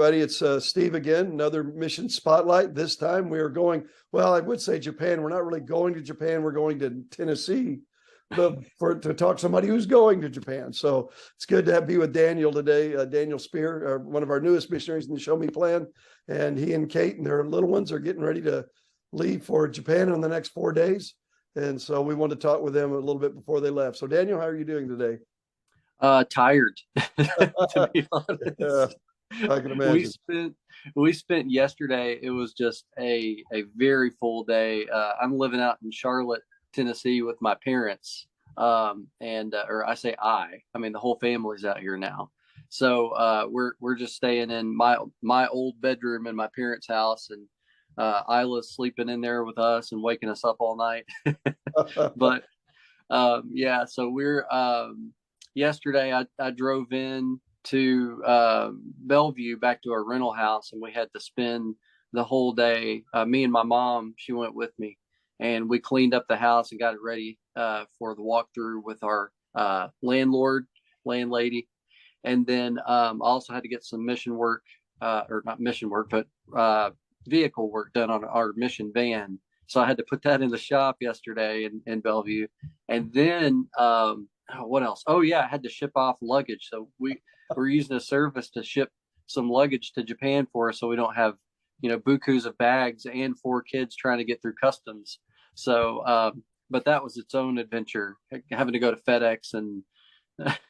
everybody. It's Steve again, another Mission Spotlight. This time we are going, well, I would say Japan. We're not really going to Japan. We're going to Tennessee to talk to somebody who's going to Japan. So it's good to be with Daniel today. Daniel Speer, one of our newest missionaries in the Show Me Plan. And he and Kate and their little ones are getting ready to leave for Japan in the next 4 days. And so we want to talk with them a little bit before they left. So Daniel, how are you doing today? Tired, to be honest. Yeah, I can imagine. We spent yesterday. It was just a very full day. I'm living out in Charlotte, Tennessee, with my parents, or I say I mean the whole family's out here now. So we're just staying in my old bedroom in my parents' house, and Isla's sleeping in there with us and waking us up all night. But yeah, so we're. Yesterday, I drove in to Bellevue back to our rental house, and we had to spend the whole day. Me and my mom, she went with me, and we cleaned up the house and got it ready for the walkthrough with our landlady. And then I also had to get some mission work, or not mission work, but vehicle work done on our mission van. So I had to put that in the shop yesterday in Bellevue. And then what else? Oh yeah, I had to ship off luggage. So we're using a service to ship some luggage to Japan for us, so we don't have bukus of bags and 4 kids trying to get through customs. So but that was its own adventure, having to go to FedEx and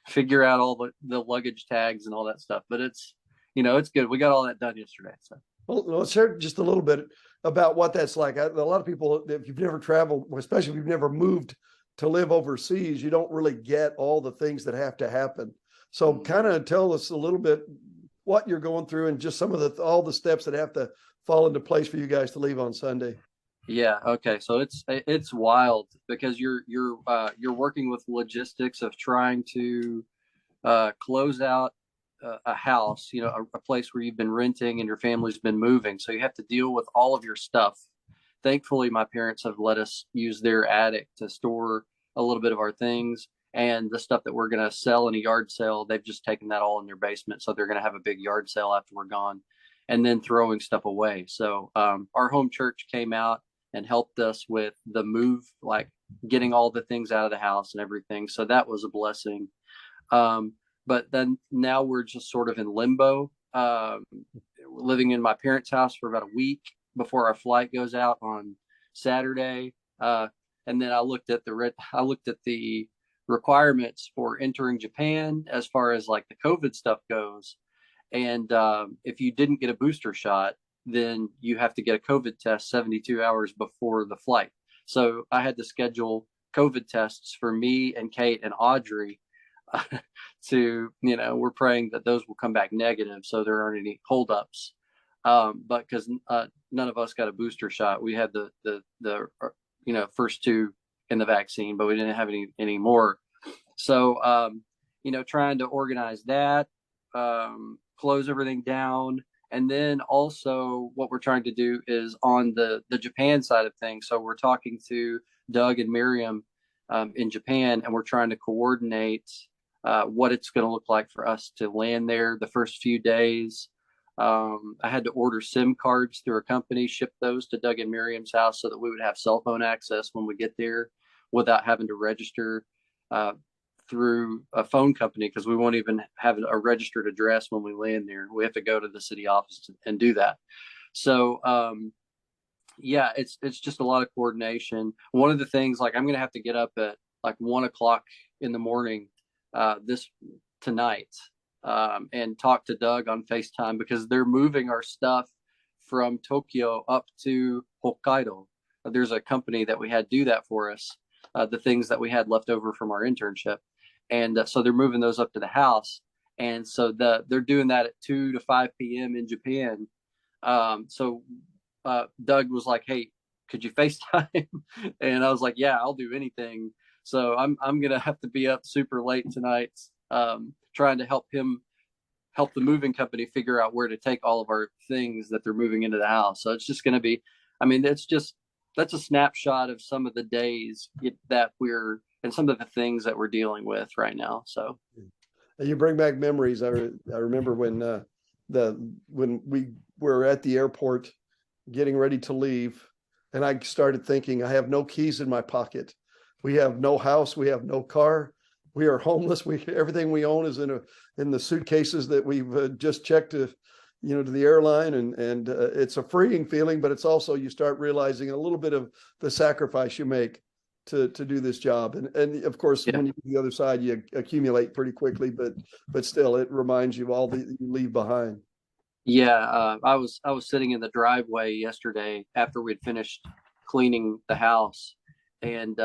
figure out all the luggage tags and all that stuff. But it's good. We got all that done yesterday. So well, let's share just a little bit about what that's like. A lot of people, if you've never traveled, especially if you've never moved to live overseas, you don't really get all the things that have to happen. So kind of tell us a little bit what you're going through and just some of all the steps that have to fall into place for you guys to leave on Sunday. Yeah. Okay. So it's wild because you're working with logistics of trying to close out a house, a place where you've been renting and your family's been moving. So you have to deal with all of your stuff. Thankfully, my parents have let us use their attic to store a little bit of our things, and the stuff that we're going to sell in a yard sale, they've just taken that all in their basement. So they're going to have a big yard sale after we're gone, and then throwing stuff away. So our home church came out and helped us with the move, like getting all the things out of the house and everything. So that was a blessing. But then now we're just sort of in limbo, living in my parents' house for about a week before our flight goes out on Saturday. And then I looked at the requirements for entering Japan as far as like the COVID stuff goes. And if you didn't get a booster shot, then you have to get a COVID test 72 hours before the flight. So I had to schedule COVID tests for me and Kate and Audrey we're praying that those will come back negative, so there aren't any holdups. But because none of us got a booster shot, we had the first 2 in the vaccine, but we didn't have any more. So trying to organize that, close everything down, and then also what we're trying to do is on the Japan side of things. So we're talking to Doug and Miriam in Japan, and we're trying to coordinate what it's going to look like for us to land there the first few days. I had to order SIM cards through a company, ship those to Doug and Miriam's house so that we would have cell phone access when we get there without having to register through a phone company, because we won't even have a registered address when we land there. We have to go to the city office and do that. So yeah, it's just a lot of coordination. One of the things, like, I'm going to have to get up at like 1:00 in the morning tonight and talk to Doug on FaceTime, because they're moving our stuff from Tokyo up to Hokkaido. There's a company that we had do that for us, the things that we had left over from our internship. And so they're moving those up to the house. And so they're doing that at 2 to 5 p.m. in Japan. So Doug was like, "Hey, could you FaceTime?" And I was like, "Yeah, I'll do anything." So I'm going to have to be up super late tonight, trying to help the moving company figure out where to take all of our things that they're moving into the house. So it's just going to be, that's a snapshot of some of the days that and some of the things that we're dealing with right now. So you bring back memories. I remember when when we were at the airport getting ready to leave, and I started thinking, I have no keys in my pocket. We have no house. We have no car. We are homeless. Everything we own is in the suitcases that we've just checked to the airline, and it's a freeing feeling, but it's also, you start realizing a little bit of the sacrifice you make to do this job, and of course, when you get to the other side, you accumulate pretty quickly, but still, it reminds you of all that you leave behind. Yeah, I was sitting in the driveway yesterday after we'd finished cleaning the house, and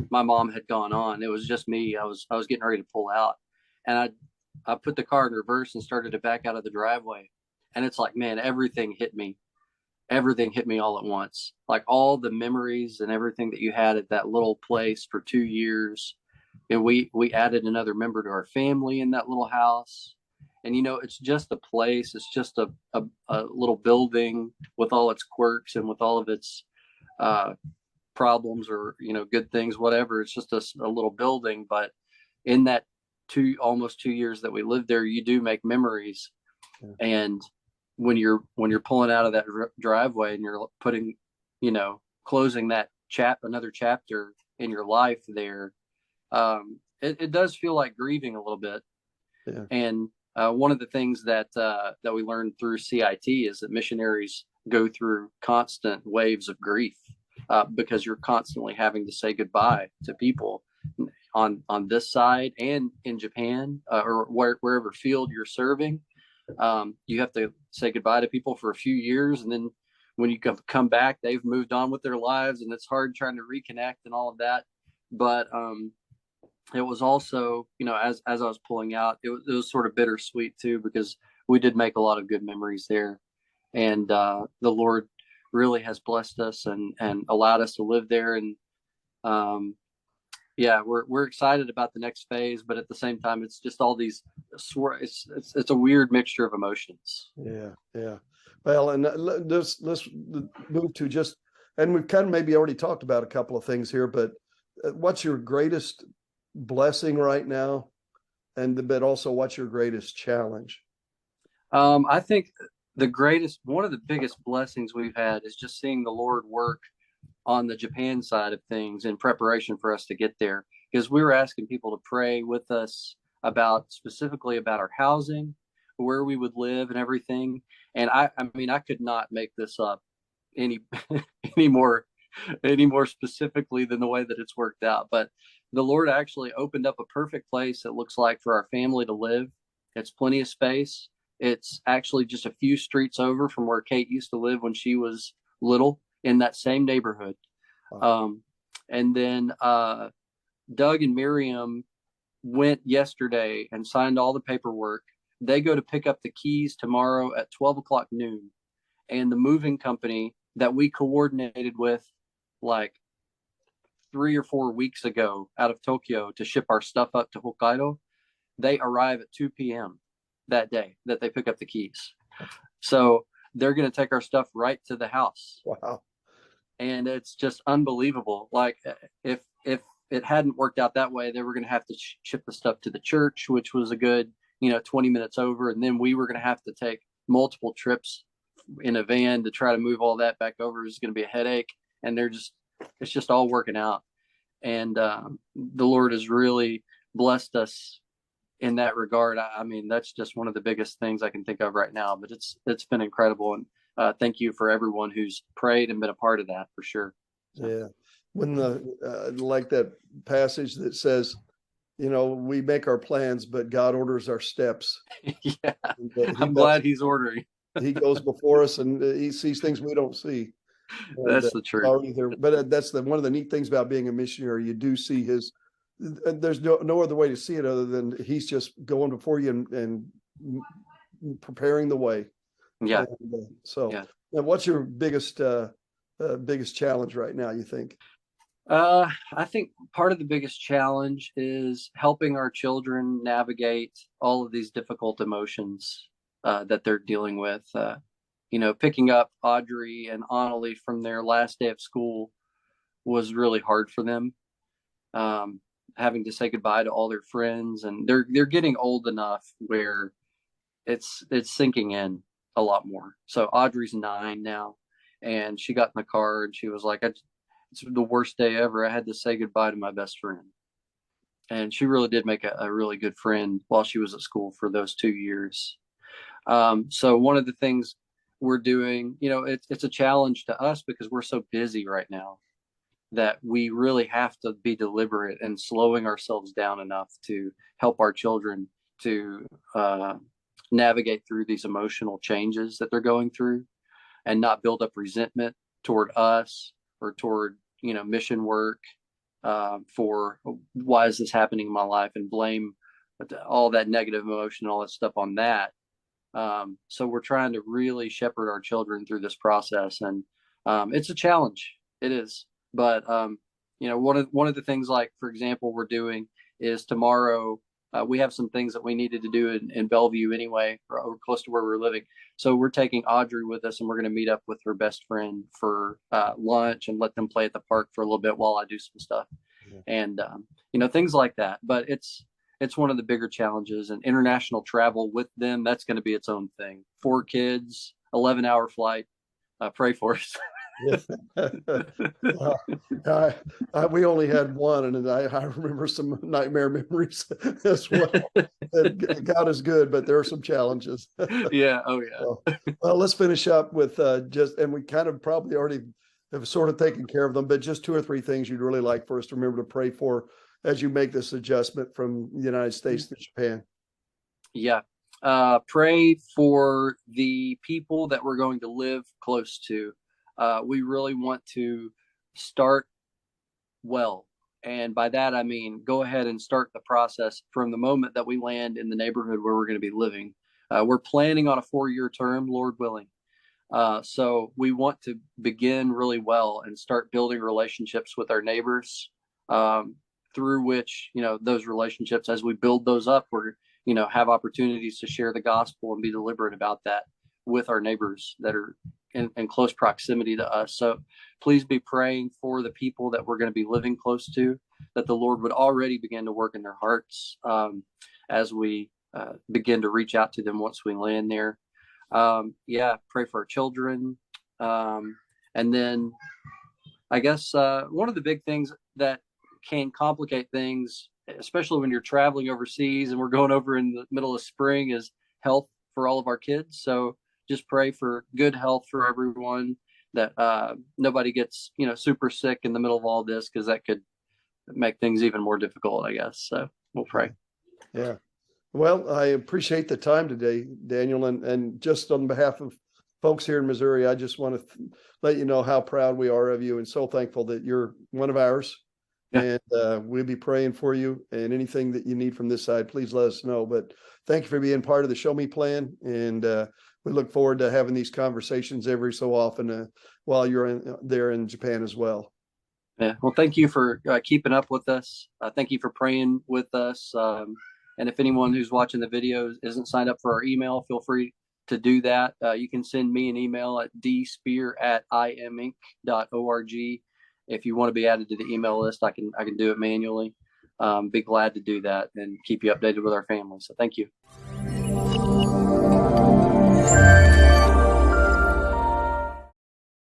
my mom had gone on. It was just me. I was getting ready to pull out, and I put the car in reverse and started to back out of the driveway, and it's like, man, everything hit me. Everything hit me all at once. Like all the memories and everything that you had at that little place for 2 years. And we added another member to our family in that little house. And it's just a place. It's just a little building with all its quirks and with all of its problems, or good things, whatever. It's just a little building. But in that almost 2 years that we lived there, you do make memories. Yeah. And when you're pulling out of that driveway and you're putting, closing that another chapter in your life there, it does feel like grieving a little bit. Yeah. And one of the things that we learned through CIT is that missionaries go through constant waves of grief, because you're constantly having to say goodbye to people on this side and in Japan, or wherever field you're serving. You have to say goodbye to people for a few years, and then when you come back, they've moved on with their lives, and it's hard trying to reconnect and all of that. But it was also, as I was pulling out, it was sort of bittersweet too, because we did make a lot of good memories there, and the Lord really has blessed us and allowed us to live there. And yeah, we're excited about the next phase, but at the same time, it's just all these it's a weird mixture of emotions. Yeah. Well, and let's move to just, and we've kind of maybe already talked about a couple of things here, but what's your greatest blessing right now, but also what's your greatest challenge? I think one of the biggest blessings we've had is just seeing the Lord work on the Japan side of things in preparation for us to get there, because we were asking people to pray with us specifically about our housing, where we would live and everything. And I mean, I could not make this up any any more specifically than the way that it's worked out. But the Lord actually opened up a perfect place, it looks like, for our family to live. It's plenty of space. It's actually just a few streets over from where Kate used to live when she was little, in that same neighborhood. Wow. And then Doug and Miriam went yesterday and signed all the paperwork. They go to pick up the keys tomorrow at 12 o'clock noon. And the moving company that we coordinated with like 3 or 4 weeks ago out of Tokyo to ship our stuff up to Hokkaido, they arrive at 2 p.m. that day that they pick up the keys. So they're going to take our stuff right to the house. Wow. And it's just unbelievable. Like if it hadn't worked out that way, they were going to have to ship the stuff to the church, which was a good 20 minutes over, and then we were going to have to take multiple trips in a van to try to move all that back over. It's going to be a headache, and it's just all working out. And the Lord has really blessed us in that regard. I mean, that's just one of the biggest things I can think of right now, but it's been incredible. And thank you for everyone who's prayed and been a part of that, for sure. So. Yeah. When like that passage that says, we make our plans, but God orders our steps. Yeah. I'm glad he's ordering. He goes before us, and he sees things we don't see. That's the truth. But that's one of the neat things about being a missionary. You do see there's no other way to see it other than he's just going before you and preparing the way. Yeah. And what's your biggest challenge right now, you think? I think part of the biggest challenge is helping our children navigate all of these difficult emotions that they're dealing with. Picking up Audrey and Annalie from their last day of school was really hard for them. Having to say goodbye to all their friends, and they're getting old enough where it's sinking in a lot more. So Audrey's 9 now, and she got in the car and she was like, "It's the worst day ever. I had to say goodbye to my best friend." And she really did make a really good friend while she was at school for those 2 years. So one of the things we're doing, it's a challenge to us because we're so busy right now that we really have to be deliberate and slowing ourselves down enough to help our children to navigate through these emotional changes that they're going through and not build up resentment toward us or toward mission work, for why is this happening in my life, and blame all that negative emotion, all that stuff on that. So we're trying to really shepherd our children through this process, and it's a challenge. It is, but one of the things, like for example, we're doing is tomorrow. We have some things that we needed to do in Bellevue anyway, or close to where we're living. So we're taking Audrey with us, and we're going to meet up with her best friend for lunch and let them play at the park for a little bit while I do some stuff, and things like that. But it's one of the bigger challenges, and international travel with them, that's going to be its own thing. 4 kids, 11-hour flight. Pray for us. We only had one, and I remember some nightmare memories as well. God is good, but there are some challenges. Yeah. Oh yeah. Well, let's finish up with and we kind of probably already have sort of taken care of them, but just 2 or 3 things you'd really like for us to remember to pray for as you make this adjustment from the United States to Japan. Yeah. Pray for the people that we're going to live close to. We really want to start well. And by that, I mean, go ahead and start the process from the moment that we land in the neighborhood where we're going to be living. We're planning on a 4-year term, Lord willing. So we want to begin really well and start building relationships with our neighbors, through which, those relationships, as we build those up, we're, have opportunities to share the gospel and be deliberate about that with our neighbors that are in close proximity to us. So please be praying for the people that we're going to be living close to, that the Lord would already begin to work in their hearts, as we begin to reach out to them once we land there. Pray for our children. And then I guess one of the big things that can complicate things, especially when you're traveling overseas and we're going over in the middle of spring, is health for all of our kids. So just pray for good health for everyone, that nobody gets, super sick in the middle of all this, because that could make things even more difficult, I guess. So we'll pray. Yeah. Well, I appreciate the time today, Daniel, and just on behalf of folks here in Missouri, I just want to let you know how proud we are of you and so thankful that you're one of ours. Yeah. And we'll be praying for you, and anything that you need from this side, please let us know. But thank you for being part of the Show Me Plan. And we look forward to having these conversations every so often while you're there in Japan as well. Yeah. Well, thank you for keeping up with us. Thank you for praying with us. And if anyone who's watching the video isn't signed up for our email, feel free to do that. You can send me an email at dspear@iminc.org. If you want to be added to the email list, I can do it manually. Be glad to do that and keep you updated with our family. So thank you.